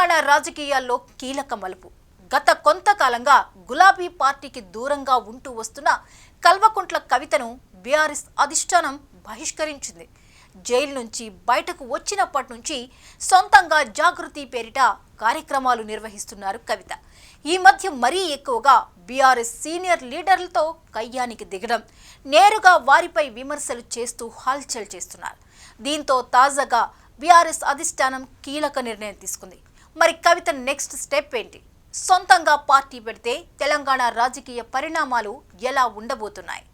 తెలంగాణ రాజకీయాల్లో కీలక మలుపు. గత కొంతకాలంగా గులాబీ పార్టీకి దూరంగా ఉంటూ వస్తున్న కల్వకుంట్ల కవితను బీఆర్ఎస్ అధిష్టానం బహిష్కరించింది. జైలు నుంచి బయటకు వచ్చినప్పటి నుంచి సొంతంగా జాగృతి పేరిట కార్యక్రమాలు నిర్వహిస్తున్నారు కవిత. ఈ మధ్య మరీ ఎక్కువగా బీఆర్ఎస్ సీనియర్ లీడర్లతో కయ్యానికి దిగడం, నేరుగా వారిపై విమర్శలు చేస్తూ హల్చల్ చేస్తున్నారు. దీంతో తాజాగా బీఆర్ఎస్ అధిష్టానం కీలక నిర్ణయం తీసుకుంది. మరి కవిత నెక్స్ట్ స్టెప్ ఏంటి? సొంతంగా పార్టీ పెడితే తెలంగాణ రాజకీయ పరిణామాలు ఎలా ఉండబోతున్నాయి?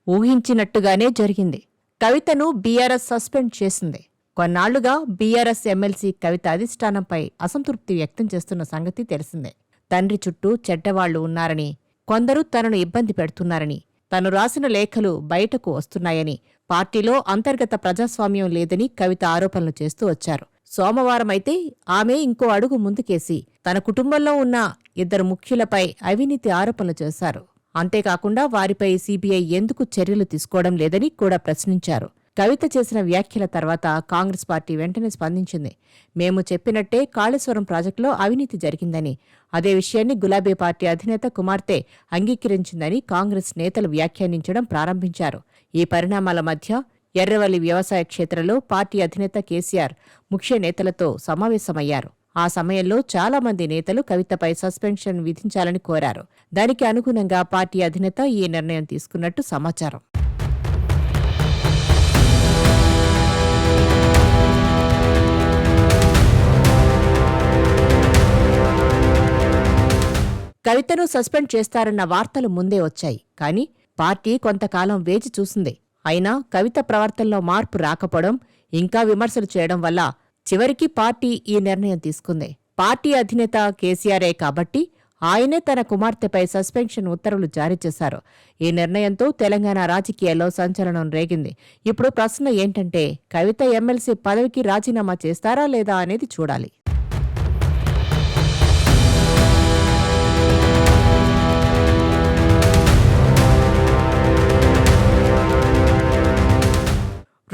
ఊహించినట్టుగానే జరిగింది. కవితను బీఆర్ఎస్ సస్పెండ్ చేసింది. కొన్నాళ్లుగా బీఆర్ఎస్ ఎమ్మెల్సీ కవిత అధిష్టానంపై అసంతృప్తి వ్యక్తం చేస్తున్న సంగతి తెలిసిందే. తండ్రి చుట్టూ చెడ్డవాళ్లు ఉన్నారని, కొందరు తనను ఇబ్బంది పెడుతున్నారని, తను రాసిన లేఖలు బయటకు వస్తున్నాయని, పార్టీలో అంతర్గత ప్రజాస్వామ్యం లేదని కవిత ఆరోపణలు చేస్తూ వచ్చారు. సోమవారమైతే ఆమె ఇంకో అడుగు ముందుకేసి తన కుటుంబంలో ఉన్న 2 ముఖ్యులపై అవినీతి ఆరోపణలు చేశారు. అంతేకాకుండా వారిపై సీబీఐ ఎందుకు చర్యలు తీసుకోవడం లేదని కూడా ప్రశ్నించారు. కవిత చేసిన వ్యాఖ్యల తర్వాత కాంగ్రెస్ పార్టీ వెంటనే స్పందించింది. మేము చెప్పినట్టే కాళేశ్వరం ప్రాజెక్టులో అవినీతి జరిగిందని, అదే విషయాన్ని గులాబీ పార్టీ అధినేత కుమార్తె అంగీకరించిందని కాంగ్రెస్ నేతలు వ్యాఖ్యానించడం ప్రారంభించారు. ఈ పరిణామాల మధ్య ఎర్రవల్లి వ్యవసాయ క్షేత్రంలో పార్టీ అధినేత కేసీఆర్ ముఖ్య నేతలతో సమావేశమయ్యారు. ఆ సమయంలో చాలా మంది నేతలు కవితపై సస్పెన్షన్ విధించాలని కోరారు. దానికి అనుగుణంగా పార్టీ అధినేత ఈ నిర్ణయం తీసుకున్నట్టు సమాచారం. కవితను సస్పెండ్ చేస్తారన్న వార్తలు ముందే వచ్చాయి. కానీ పార్టీ కొంతకాలం వేచి చూసింది. అయినా కవిత ప్రవర్తనలో మార్పు రాకపోవడం, ఇంకా విమర్శలు చేయడం వల్ల చివరికి పార్టీ ఈ నిర్ణయం తీసుకుంది. పార్టీ అధినేత కేసీఆరే కాబట్టి ఆయనే తన కుమార్తెపై సస్పెన్షన్ ఉత్తర్వులు జారీ చేశారు. ఈ నిర్ణయంతో తెలంగాణ రాజకీయాల్లో సంచలనం రేగింది. ఇప్పుడు ప్రశ్న ఏంటంటే, కవిత ఎమ్మెల్సీ పదవికి రాజీనామా చేస్తారా లేదా అనేది చూడాలి.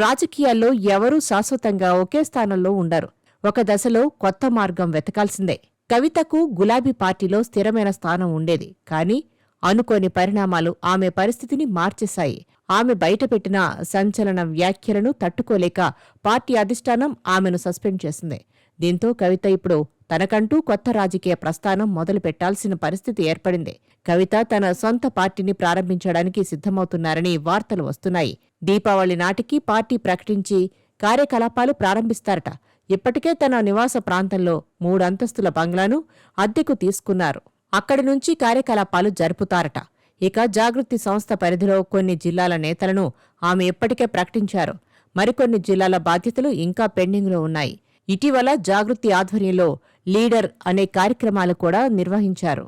రాజకీయాల్లో ఎవరూ శాశ్వతంగా ఒకే స్థానంలో ఉండరు. ఒక దశలో కొత్త మార్గం వెతకాల్సిందే. కవితకు గులాబీ పార్టీలో స్థిరమైన స్థానం ఉండేది. కానీ అనుకోని పరిణామాలు ఆమె పరిస్థితిని మార్చేశాయి. ఆమె బయటపెట్టిన సంచలన వ్యాఖ్యలను తట్టుకోలేక పార్టీ అధిష్టానం ఆమెను సస్పెండ్ చేసింది. దీంతో కవిత ఇప్పుడు తనకంటూ కొత్త రాజకీయ ప్రస్థానం మొదలు పెట్టాల్సిన పరిస్థితి ఏర్పడింది. కవిత తన సొంత పార్టీని ప్రారంభించడానికి సిద్ధమవుతున్నారని వార్తలు వస్తున్నాయి. దీపావళి నాటికి పార్టీ ప్రకటించి కార్యకలాపాలు ప్రారంభిస్తారట. ఇప్పటికే తన నివాస ప్రాంతంలో 3 అంతస్తుల బంగ్లాను అద్దెకు తీసుకున్నారు. అక్కడి నుంచి కార్యకలాపాలు జరుపుతారట. ఇక జాగృతి సంస్థ పరిధిలో కొన్ని జిల్లాల నేతలను ఆమె ఇప్పటికే ప్రకటించారు. మరికొన్ని జిల్లాల బాధ్యతలు ఇంకా పెండింగ్లో ఉన్నాయి. ఇటీవల జాగృతి ఆధ్వర్యంలో లీడర్ అనే కార్యక్రమాలు కూడా నిర్వహించారు.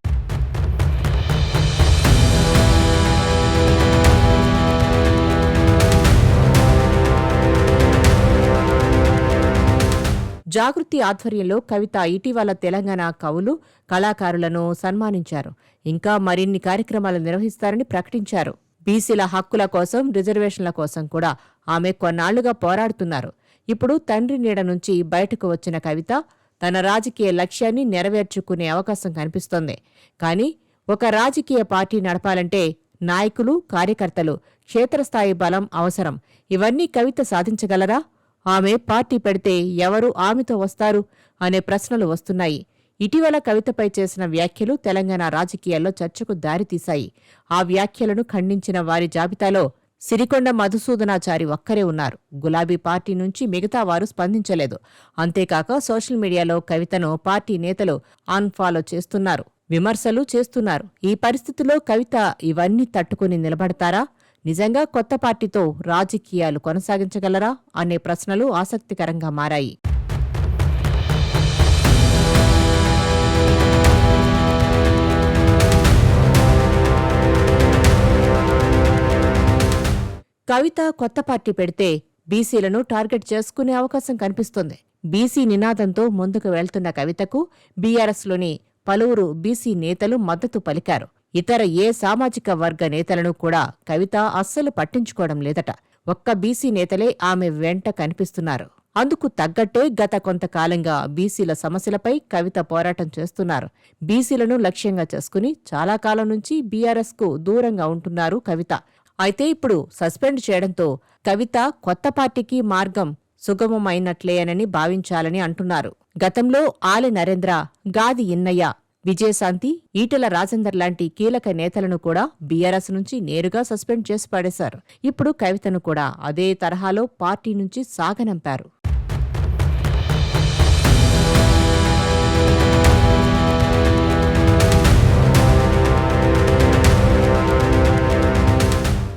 జాగృతి ఆధ్వర్యంలో కవిత ఇటీవల తెలంగాణ కవులు, కళాకారులను సన్మానించారు. ఇంకా మరిన్ని కార్యక్రమాలు నిర్వహిస్తారని ప్రకటించారు. బీసీల హక్కుల కోసం, రిజర్వేషన్ల కోసం కూడా ఆమె కొన్నాళ్లుగా పోరాడుతున్నారు. ఇప్పుడు తండ్రి నీడ నుంచి బయటకు వచ్చిన కవిత తన రాజకీయ లక్ష్యాన్ని నెరవేర్చుకునే అవకాశం కనిపిస్తోంది. కానీ ఒక రాజకీయ పార్టీ నడపాలంటే నాయకులు, కార్యకర్తలు, క్షేత్రస్థాయి బలం అవసరం. ఇవన్నీ కవిత సాధించగలరా? ఆమె పార్టీ పెడితే ఎవరు ఆమెతో వస్తారు అనే ప్రశ్నలు వస్తున్నాయి. ఇటీవల కవితపై చేసిన వ్యాఖ్యలు తెలంగాణ రాజకీయాల్లో చర్చకు దారితీశాయి. ఆ వ్యాఖ్యలను ఖండించిన వారి జాబితాలో సిరికొండ మధుసూదనాచారి ఒక్కరే ఉన్నారు. గులాబీ పార్టీ నుంచి మిగతా వారు స్పందించలేదు. అంతేకాక సోషల్ మీడియాలో కవితను పార్టీ నేతలు అన్ఫాలో చేస్తున్నారు, విమర్శలు చేస్తున్నారు. ఈ పరిస్థితిలో కవిత ఇవన్నీ తట్టుకుని నిలబడతారా? నిజంగా కొత్త పార్టీతో రాజకీయాలు కొనసాగించగలరా అనే ప్రశ్నలు ఆసక్తికరంగా మారాయి. కవిత కొత్త పార్టీ పెడితే బీసీలను టార్గెట్ చేసుకునే అవకాశం కనిపిస్తోంది. బీసీ నినాదంతో ముందుకు వెళ్తున్న కవితకు బీఆర్ఎస్లోని పలువురు బీసీ నేతలు మద్దతు పలికారు. ఇతర ఏ సామాజిక వర్గ నేతలను కూడా కవిత అస్సలు పట్టించుకోవడం లేదట. ఒక్క బీసీ నేతలే ఆమె వెంట కనిపిస్తున్నారు. అందుకు తగ్గట్టే గత కొంతకాలంగా బీసీల సమస్యలపై కవిత పోరాటం చేస్తున్నారు. బీసీలను లక్ష్యంగా చేసుకుని చాలా కాలం నుంచి బీఆర్ఎస్కు దూరంగా ఉంటున్నారు కవిత. అయితే ఇప్పుడు సస్పెండ్ చేయడంతో కవిత కొత్త పార్టీకి మార్గం సుగమమైనట్లేనని భావించాలని అంటున్నారు. గతంలో ఆలె నరేంద్ర, గాది ఇన్నయ్య, విజయశాంతి, ఈటెల రాజేందర్ లాంటి కీలక నేతలను కూడా బీఆర్ఎస్ నుంచి నేరుగా సస్పెండ్ చేసి పడేశారు. ఇప్పుడు కవితను కూడా అదే తరహాలో పార్టీ నుంచి సాగనంపారు.